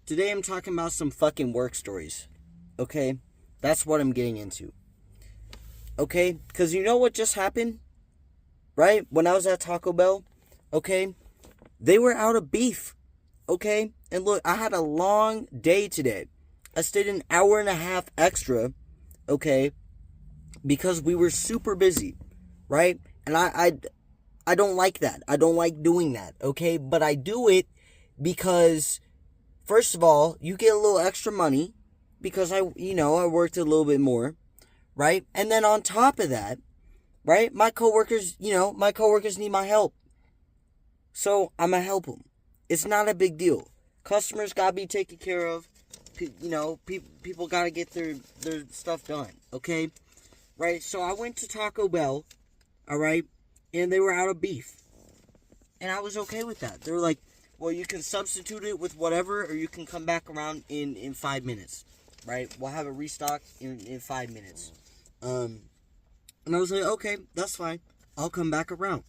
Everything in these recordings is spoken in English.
Today I'm talking about some fucking work stories. Okay? That's what I'm getting into. Okay? Because you know what just happened? Right? When I was at Taco Bell, okay? They were out of beef. Okay? And look, I had a long day today. I stayed an hour and a half extra. Okay? Because we were super busy. Right? And I don't like that. I don't like doing that. Okay? But I do it because, first of all, you get a little extra money because I worked a little bit more, right? And then on top of that, right, my coworkers need my help. So I'm going to help them. It's not a big deal. Customers got to be taken care of. People got to get their stuff done, okay? Right? So I went to Taco Bell, all right, and they were out of beef. And I was okay with that. They were like, well, you can substitute it with whatever, or you can come back around in 5 minutes, right? We'll have it restocked in 5 minutes. And I was like, okay, that's fine. I'll come back around.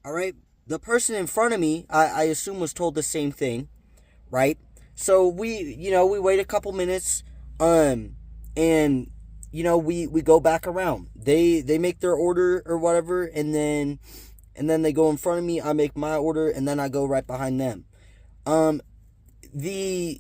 All right? The person in front of me, I assume, was told the same thing, right? So we wait a couple minutes, and, we go back around. They make their order or whatever, and then they go in front of me, I make my order, and then I go right behind them. The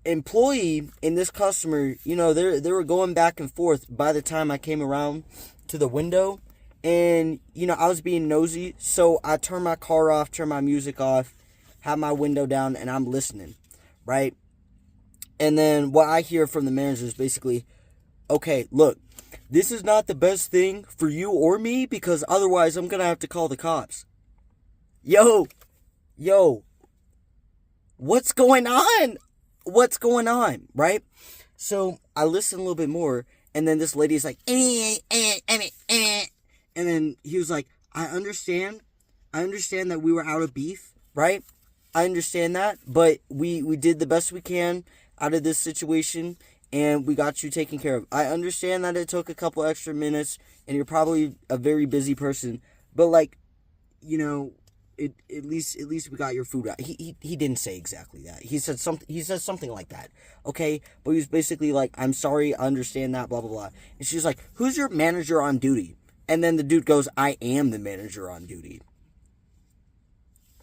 employee and this customer, they were going back and forth by the time I came around to the window. And, I was being nosy, so I turned my car off, turned my music off, have my window down, and I'm listening, right? And then what I hear from the manager is basically, okay, look, this is not the best thing for you or me because otherwise I'm going to have to call the cops. Yo, what's going on? What's going on, right? So I listen a little bit more, and then this lady's like, and then he was like, I understand that we were out of beef, right? I understand that, but we did the best we can out of this situation, and we got you taken care of. I understand that it took a couple extra minutes, and you're probably a very busy person, but at least we got your food out. He didn't say exactly that. He said something like that. Okay? But he was basically like, I'm sorry, I understand that, blah blah blah. And she's like, who's your manager on duty? And then the dude goes, I am the manager on duty.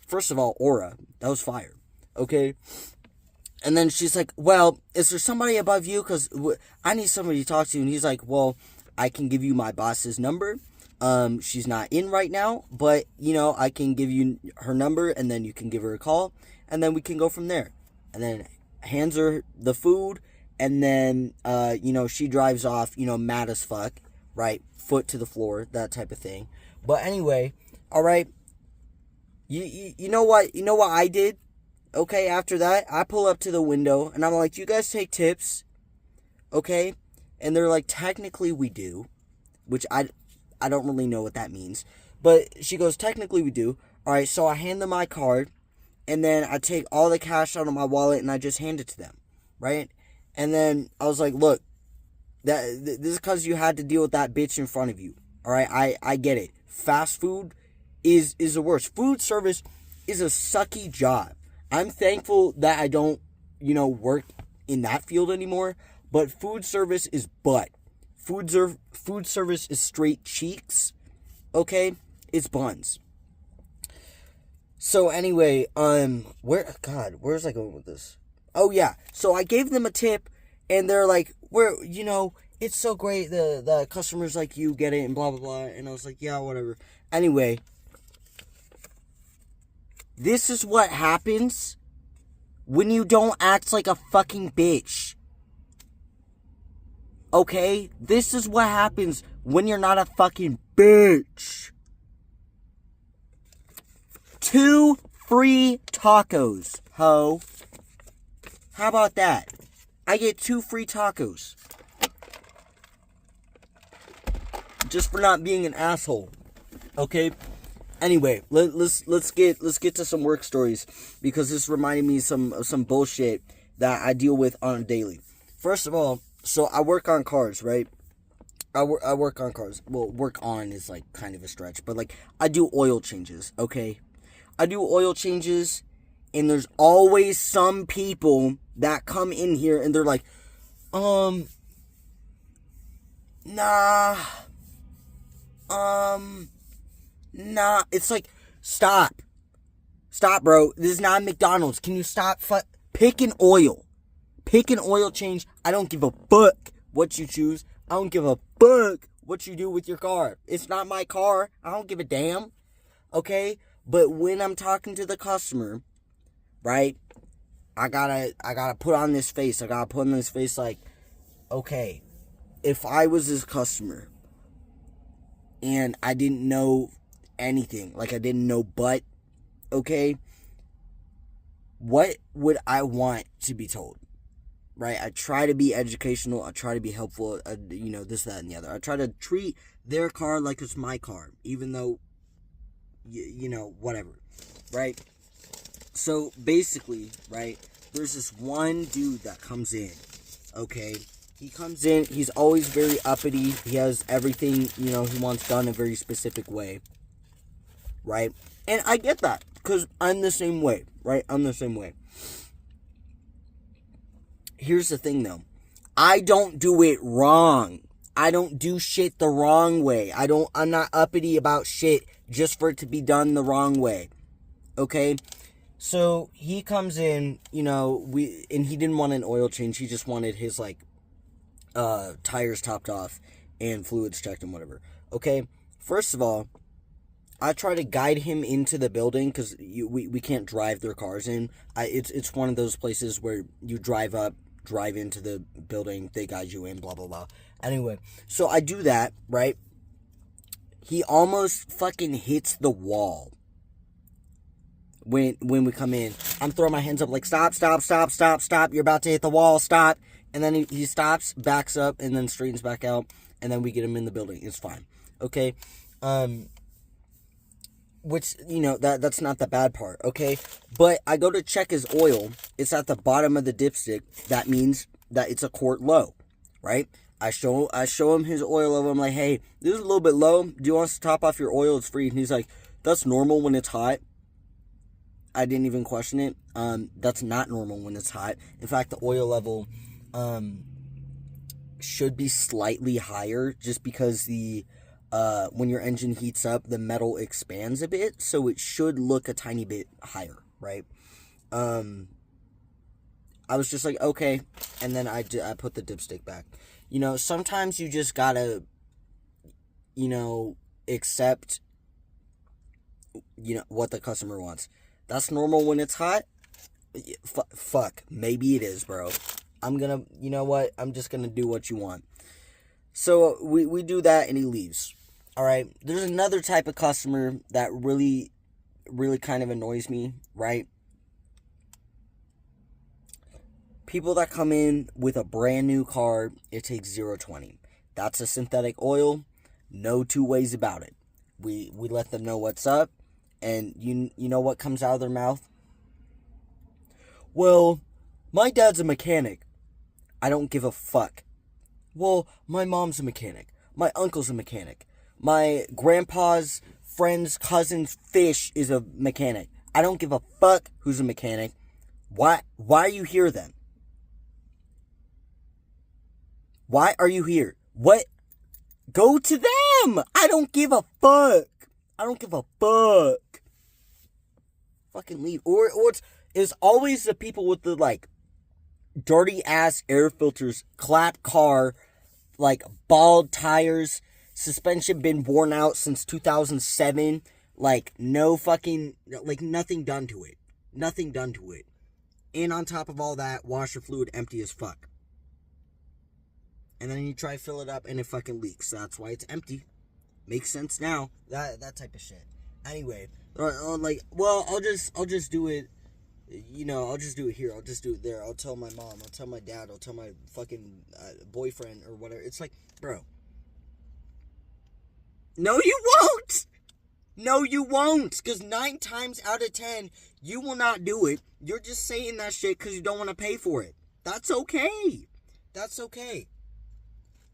First of all, aura. That was fire. Okay? And then she's like, well, is there somebody above you? Because I need somebody to talk to. And he's like, well, I can give you my boss's number. She's not in right now, but, I can give you her number, and then you can give her a call, and then we can go from there. And then hands her the food, and then, she drives off, mad as fuck, right? Foot to the floor, that type of thing. But anyway, all right. You know what I did? Okay, after that, I pull up to the window, and I'm like, do you guys take tips? Okay? And they're like, technically we do, which I don't really know what that means. But she goes, technically we do. All right, so I hand them my card, and then I take all the cash out of my wallet, and I just hand it to them, right? And then I was like, look, this is because you had to deal with that bitch in front of you. All right, I get it. Fast food is the worst. Food service is a sucky job. I'm thankful that I don't, work in that field anymore. But food service is butt. Food service is straight cheeks. Okay? It's buns. So anyway, where's I going with this? Oh yeah. So I gave them a tip, and they're like, it's so great, the customers like you get it, and blah blah blah. And I was like, yeah, whatever. Anyway, this is what happens when you don't act like a fucking bitch. Okay? This is what happens when you're not a fucking bitch. 2 free tacos, ho. How about that? I get 2 free tacos. Just for not being an asshole. Okay? Anyway, let's get to some work stories, because this reminded me of some bullshit that I deal with on a daily. First of all, so I work on cars, right? I work on cars. Well, work on is like kind of a stretch, but like I do oil changes, okay? I do oil changes, And there's always some people that come in here and they're like, nah, nah. It's like, stop, bro. This is not McDonald's. Can you stop? Pick an oil change. I don't give a fuck what you choose. I don't give a fuck what you do with your car. It's not my car. I don't give a damn. Okay? But when I'm talking to the customer, right, I gotta put on this face. I gotta put on this face like, okay, if I was this customer and I didn't know anything, like I didn't know but, okay, what would I want to be told? Right? I try to be educational. I try to be helpful. This, that, and the other. I try to treat their car like it's my car, even though, whatever. Right? So, basically, right, there's this one dude that comes in, okay? He comes in, he's always very uppity. He has everything, he wants done a very specific way, right? And I get that, because I'm the same way, right? I'm the same way. Here's the thing, though. I don't do it wrong. I don't do shit the wrong way. I'm not uppity about shit just for it to be done the wrong way. Okay? So, he comes in, and he didn't want an oil change. He just wanted his, tires topped off and fluids checked and whatever. Okay? First of all, I try to guide him into the building because we can't drive their cars in. It's one of those places where you drive into the building, they guide you in, blah, blah, blah. Anyway, so I do that, right? He almost fucking hits the wall when we come in. I'm throwing my hands up like, stop, you're about to hit the wall, stop. And then he stops, backs up, and then straightens back out, and then we get him in the building. It's fine. Okay? Which, that's not the bad part, okay? But I go to check his oil. It's at the bottom of the dipstick. That means that it's a quart low, right? I show him his oil level. I'm like, hey, this is a little bit low. Do you want us to top off your oil? It's free. And he's like, that's normal when it's hot. I didn't even question it. That's not normal when it's hot. In fact, the oil level should be slightly higher just because when your engine heats up, the metal expands a bit, so it should look a tiny bit higher, right? I was just like, okay, and then I put the dipstick back. Sometimes you just gotta, accept, what the customer wants. That's normal when it's hot. Fuck, maybe it is, bro. I'm gonna, I'm just gonna do what you want. So we do that, and he leaves. All right, there's another type of customer that really, really kind of annoys me, right? People that come in with a brand new car, it takes 0-20. That's a synthetic oil, no two ways about it. We let them know what's up, and you know what comes out of their mouth? Well, my dad's a mechanic. I don't give a fuck. Well, my mom's a mechanic. My uncle's a mechanic. My grandpa's friend's cousin's fish is a mechanic. I don't give a fuck who's a mechanic. Why are you here then? Why are you here? What? Go to them! I don't give a fuck. I don't give a fuck. Fucking leave. Or it's always the people with the, dirty ass air filters, clap car, bald tires, suspension been worn out since 2007, no fucking, nothing done to it. Nothing done to it. And on top of all that, washer fluid empty as fuck. And then you try to fill it up and it fucking leaks. That's why it's empty. Makes sense now. That type of shit. Anyway, I'll just do it. I'll just do it here. I'll just do it there. I'll tell my mom. I'll tell my dad. I'll tell my fucking boyfriend or whatever. It's like, bro. No, you won't. No, you won't. Because 9 times out of 10, you will not do it. You're just saying that shit because you don't want to pay for it. That's okay. That's okay.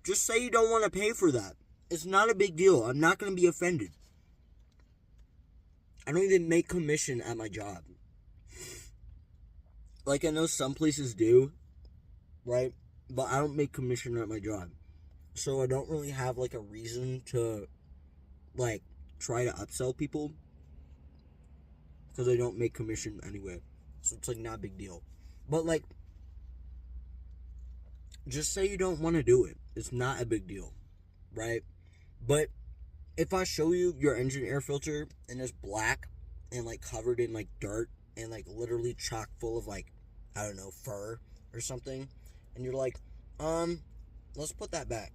Just say you don't want to pay for that. It's not a big deal. I'm not going to be offended. I don't even make commission at my job. Like, I know some places do, right? But I don't make commission at my job. So I don't really have, like, a reason to, like, try to upsell people. Because I don't make commission anyway. So it's, like, not a big deal. But, like, just say you don't want to do it. It's not a big deal, right? But if I show you your engine air filter and it's black and, like, covered in, like, dirt and, like, literally chock full of, like, I don't know, fur or something, and you're like, let's put that back.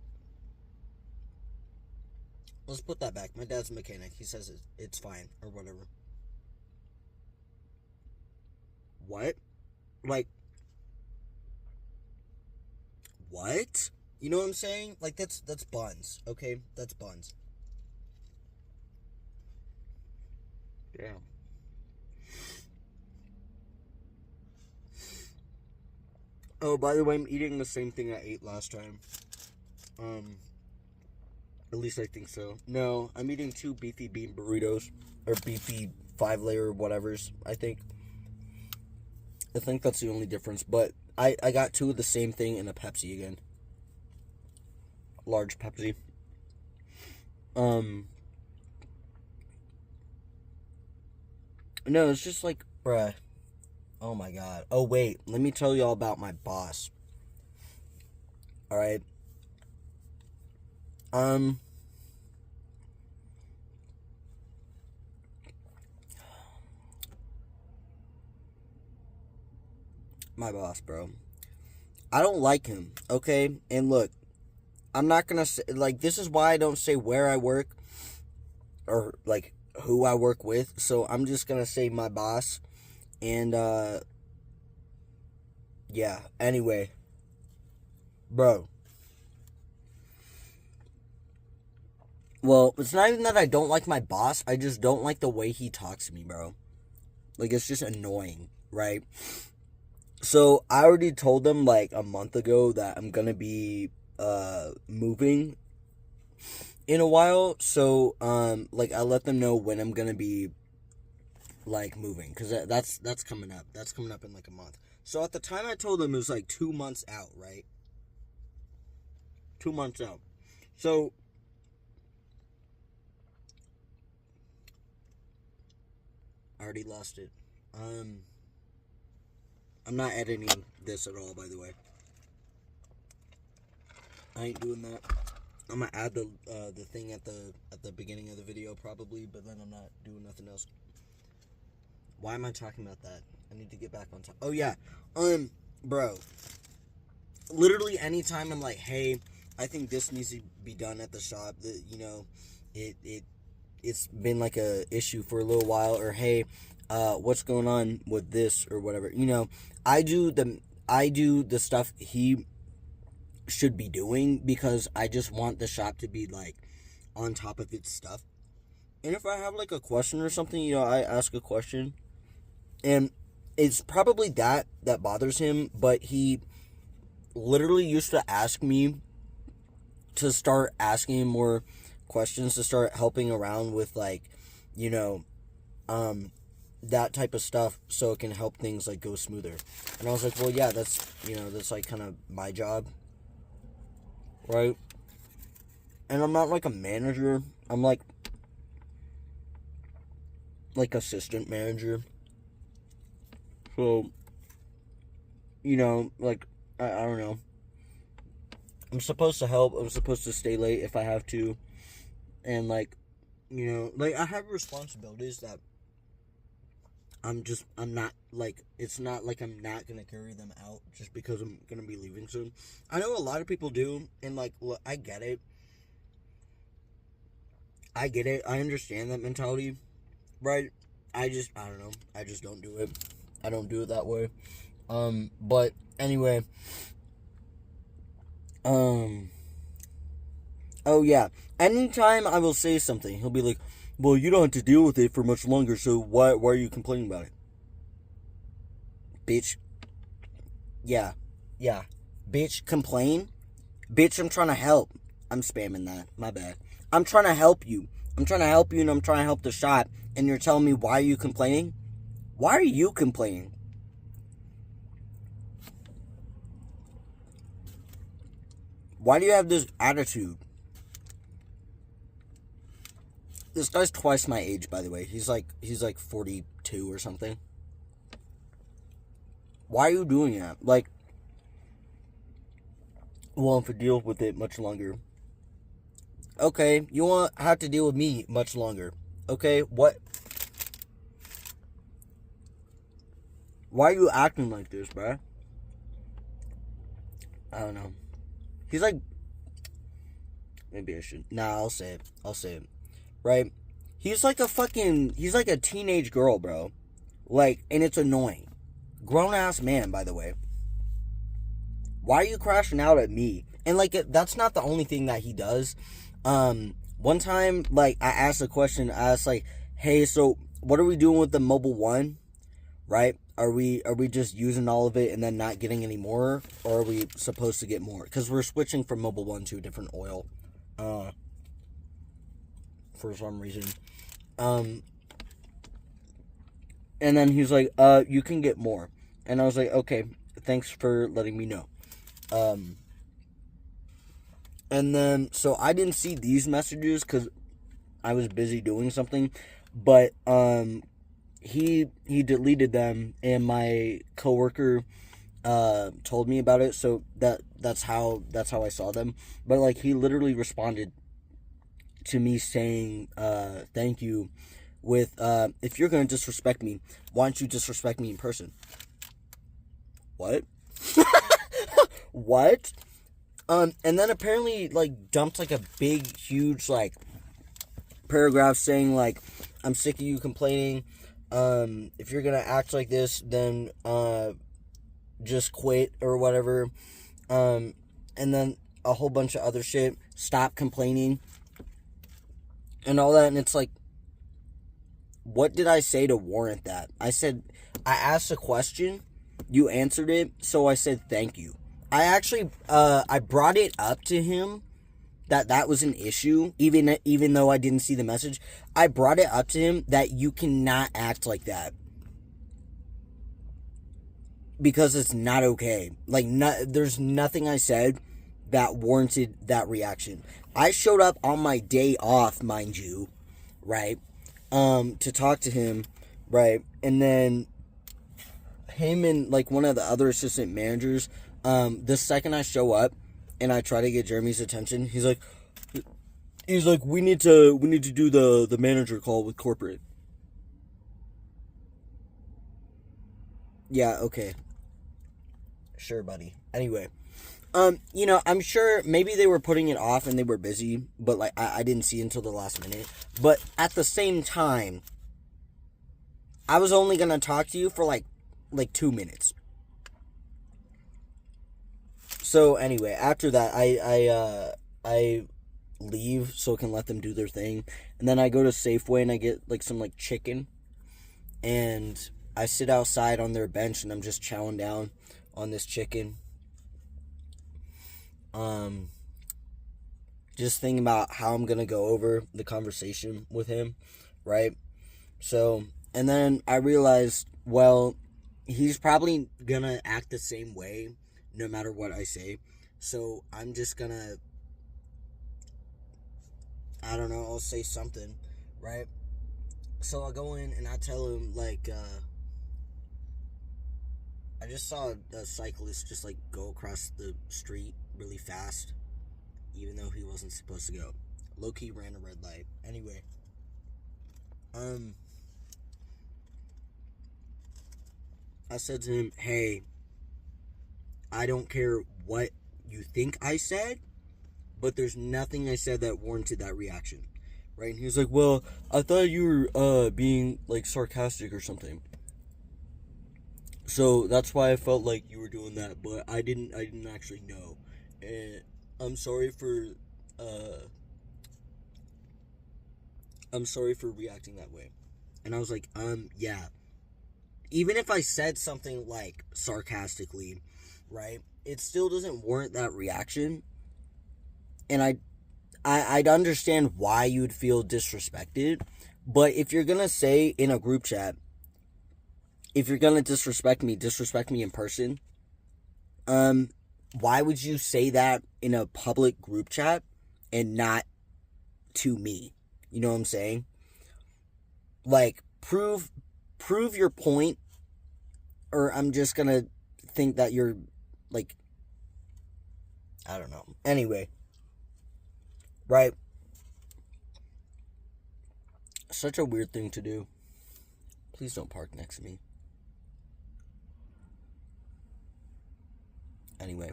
Let's put that back. My dad's a mechanic. He says it's fine or whatever. What? Like, what? You know what I'm saying? Like, that's buns, okay? That's buns. Yeah. Oh, by the way, I'm eating the same thing I ate last time. At least I think so. No, I'm eating 2 beefy bean burritos. Or beefy 5-layer whatevers, I think. I think that's the only difference. But I got 2 of the same thing and a Pepsi again. Large Pepsi. No, it's just like, bruh. Oh my god. Oh wait, let me tell y'all about my boss. Alright. My boss, bro. I don't like him, okay? And look, I'm not gonna say, like, this is why I don't say where I work or, like, who I work with. So I'm just gonna say my boss. And, yeah, anyway. Bro. Well, it's not even that I don't like my boss. I just don't like the way he talks to me, bro. Like, it's just annoying, right? So, I already told them, like, a month ago that I'm gonna be, moving in a while. So, like, I let them know when I'm gonna be, like, moving. Because that's coming up. That's coming up in, like, a month. So, at the time I told them, it was, like, 2 months out, right? 2 months out. So, I already lost it. I'm not editing this at all, by the way. I ain't doing that. I'm gonna add the thing at the beginning of the video probably, but then I'm not doing nothing else. Why am I talking about that? I need to get back on top. Oh yeah, bro. Literally anytime I'm like, hey, I think this needs to be done at the shop. That, you know, it's been like a issue for a little while, or hey, what's going on with this or whatever. You know, I do the stuff he should be doing because I just want the shop to be like on top of its stuff. And if I have like a question or something, you know, I ask a question. And it's probably that bothers him, but he literally used to ask me to start asking him more questions, to start helping around with, like, you know, that type of stuff so it can help things like go smoother. And I was like, well, yeah, that's, you know, that's like kind of my job, right? And I'm not like a manager. I'm like assistant manager. So, you know, like, I don't know. I'm supposed to help. I'm supposed to stay late if I have to. And, like, you know, like, I have responsibilities that I'm not, like, it's not like I'm not going to carry them out just because I'm going to be leaving soon. I know a lot of people do, and, like, look, I get it. I understand that mentality, right? I don't know. I just don't do it. I don't do it that way. But anyway, oh yeah, anytime I will say something, he'll be like, well, you don't have to deal with it for much longer, so why are you complaining about it? Bitch. Yeah. Bitch, complain? Bitch, I'm trying to help. I'm spamming that. My bad. I'm trying to help you. And I'm trying to help the shop, and you're telling me, why are you complaining? Why are you complaining? Why do you have this attitude? This guy's twice my age, by the way. He's like 42 or something. Why are you doing that? Like, won't have to deal with it much longer. Okay, you won't have to deal with me much longer. Okay, what? Why are you acting like this, bruh? I don't know. He's like, maybe I should. Nah, I'll say it. Right? He's like a teenage girl, bro. Like, and it's annoying. Grown ass man, by the way. Why are you crashing out at me? And like, that's not the only thing that he does. One time, like, I asked a question. I asked, like, hey, so what are we doing with the Mobile 1? Right? Are we just using all of it and then not getting any more? Or are we supposed to get more? Because we're switching from Mobile 1 to a different oil. For some reason. And then he's like, you can get more. And I was like, okay, thanks for letting me know. And then, so I didn't see these messages because I was busy doing something. But, he deleted them, and my coworker told me about it, so that's how I saw them. But like, he literally responded to me saying thank you with if you're gonna disrespect me, why don't you disrespect me in person? What? What? And then apparently like dumped like a big huge like paragraph saying like, I'm sick of you complaining. If you're gonna act like this, then just quit or whatever. And then a whole bunch of other shit. Stop complaining and all that. And it's like, what did I say to warrant that? I asked a question, you answered it, so I said thank you. I actually I brought it up to him that was an issue, even though I didn't see the message. I brought it up to him that you cannot act like that because it's not okay. Like, there's nothing I said that warranted that reaction. I showed up on my day off, mind you, right, to talk to him, right, and then him and like one of the other assistant managers, the second I show up and I try to get Jeremy's attention, he's like, we need to do the manager call with corporate. Yeah, okay. Sure, buddy. Anyway, I'm sure maybe they were putting it off and they were busy, but like I didn't see until the last minute. But at the same time, I was only gonna talk to you for like 2 minutes. So anyway, after that, I leave so I can let them do their thing, and then I go to Safeway and I get like some like chicken, and I sit outside on their bench and I'm just chowing down on this chicken. Just thinking about how I'm gonna go over the conversation with him, right? So, and then I realized, well, he's probably gonna act the same way no matter what I say. So I'm just gonna, I don't know, I'll say something, right? So I'll go in and I tell him, like, I just saw a cyclist just, like, go across the street really fast, even though he wasn't supposed to go. Low-key ran a red light. Anyway, I said to him, hey, I don't care what you think I said, but there's nothing I said that warranted that reaction, right? And he was like, well, I thought you were being like sarcastic or something, so that's why I felt like you were doing that, but I didn't actually know, and I'm sorry for reacting that way. And I was like, yeah, even if I said something like sarcastically, right, it still doesn't warrant that reaction. And I'd understand why you'd feel disrespected, but if you're gonna say in a group chat, if you're gonna disrespect me in person, why would you say that in a public group chat and not to me? You know what I'm saying? Like, prove your point, or I'm just gonna think that you're, like, I don't know. Anyway, right? Such a weird thing to do. Please don't park next to me. Anyway,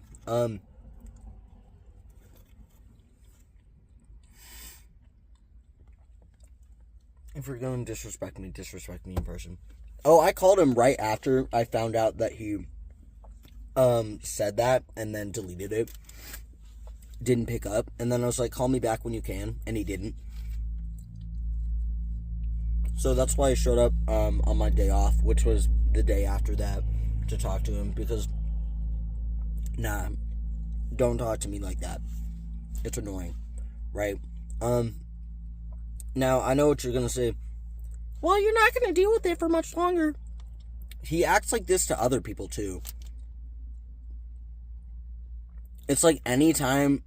if you're going to disrespect me in person. Oh, I called him right after I found out that he said that, and then deleted it. Didn't pick up, and then I was like, call me back when you can, and he didn't. So that's why I showed up on my day off, which was the day after that, to talk to him, because nah, don't talk to me like that. It's annoying, right? Now I know what you're gonna say. Well, you're not gonna deal with it for much longer. He acts like this to other people too. It's like anytime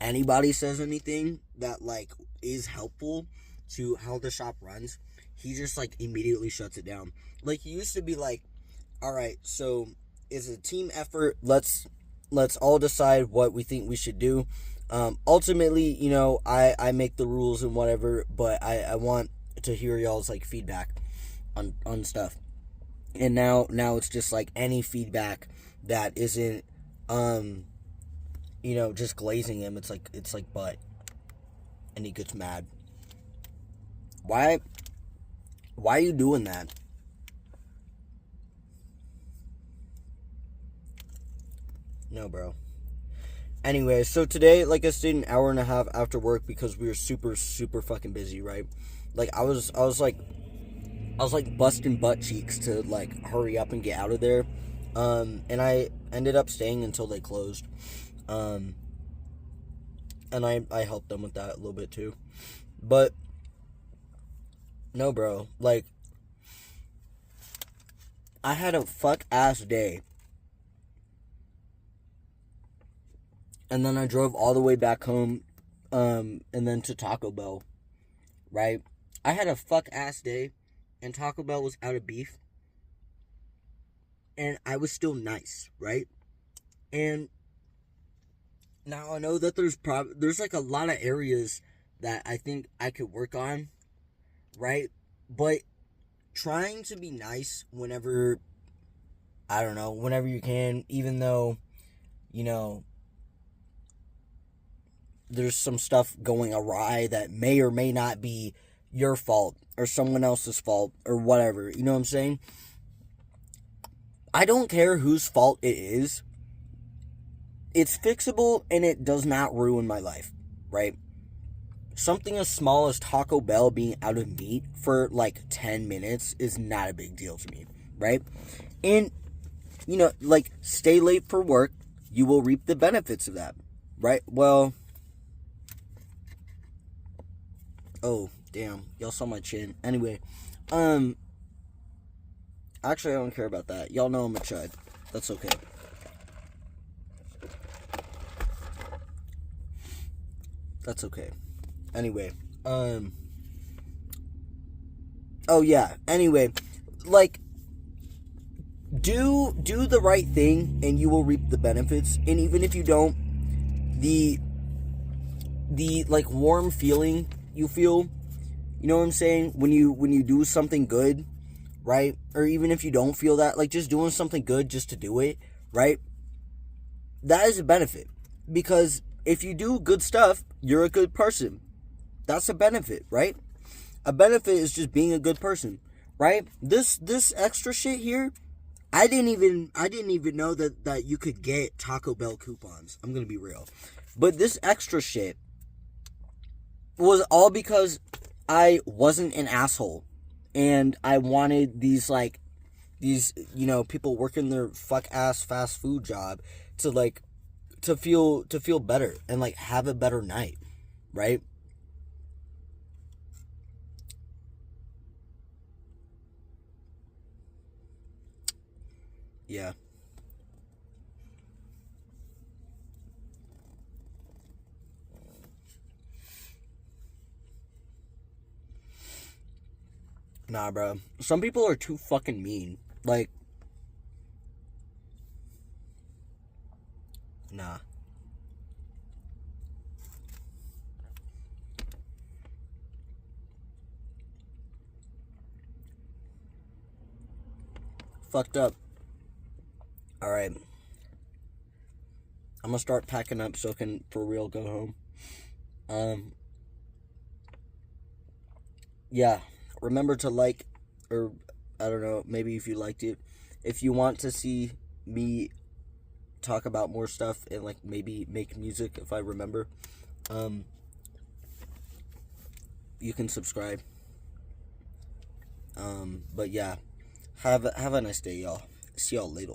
anybody says anything that, like, is helpful to how the shop runs, he just, like, immediately shuts it down. Like, he used to be like, all right, so it's a team effort. Let's all decide what we think we should do. Ultimately, you know, I make the rules and whatever, but I want to hear y'all's, like, feedback on stuff. And now it's just like any feedback that isn't you know, just glazing him, it's like butt. And he gets mad. Why are you doing that? No, bro. Anyway, so today, like, I stayed an hour and a half after work because we were super, super fucking busy, right? Like, I was like busting butt cheeks to, like, hurry up and get out of there. And I ended up staying until they closed. And I helped them with that a little bit too. But no, bro, like, I had a fuck ass day. And then I drove all the way back home, and then to Taco Bell, right? I had a fuck ass day, and Taco Bell was out of beef, and I was still nice, right? And now I know that there's like a lot of areas that I think I could work on, right? But trying to be nice whenever, I don't know, whenever you can, even though, you know, there's some stuff going awry that may or may not be your fault or someone else's fault or whatever. You know what I'm saying? I don't care whose fault it is. It's fixable and it does not ruin my life, right? Something as small as Taco Bell being out of meat for like 10 minutes is not a big deal to me, right? And, you know, like, stay late for work, you will reap the benefits of that, right? Well, oh, damn, y'all saw my chin. Anyway, actually, I don't care about that. Y'all know I'm a chud. That's okay. That's okay. Anyway, oh yeah, anyway, like, do the right thing and you will reap the benefits. And even if you don't, the like warm feeling you feel, you know what I'm saying, when you do something good, right? Or even if you don't feel that, like, just doing something good just to do it, right? That is a benefit. Because if you do good stuff, you're a good person. That's a benefit, right? A benefit is just being a good person, right? This extra shit here, I didn't even know that you could get Taco Bell coupons. I'm gonna be real. But this extra shit was all because I wasn't an asshole. And I wanted these, you know, people working their fuck ass fast food job to, like, to feel better and, like, have a better night, right? Yeah. Nah, bro. Some people are too fucking mean. Like, nah. Fucked up. Alright. I'm gonna start packing up so I can for real go home. Yeah. Remember to like, or I don't know, maybe if you liked it. If you want to see me talk about more stuff and like maybe make music if I remember, you can subscribe. But yeah, have a nice day, y'all. See y'all later.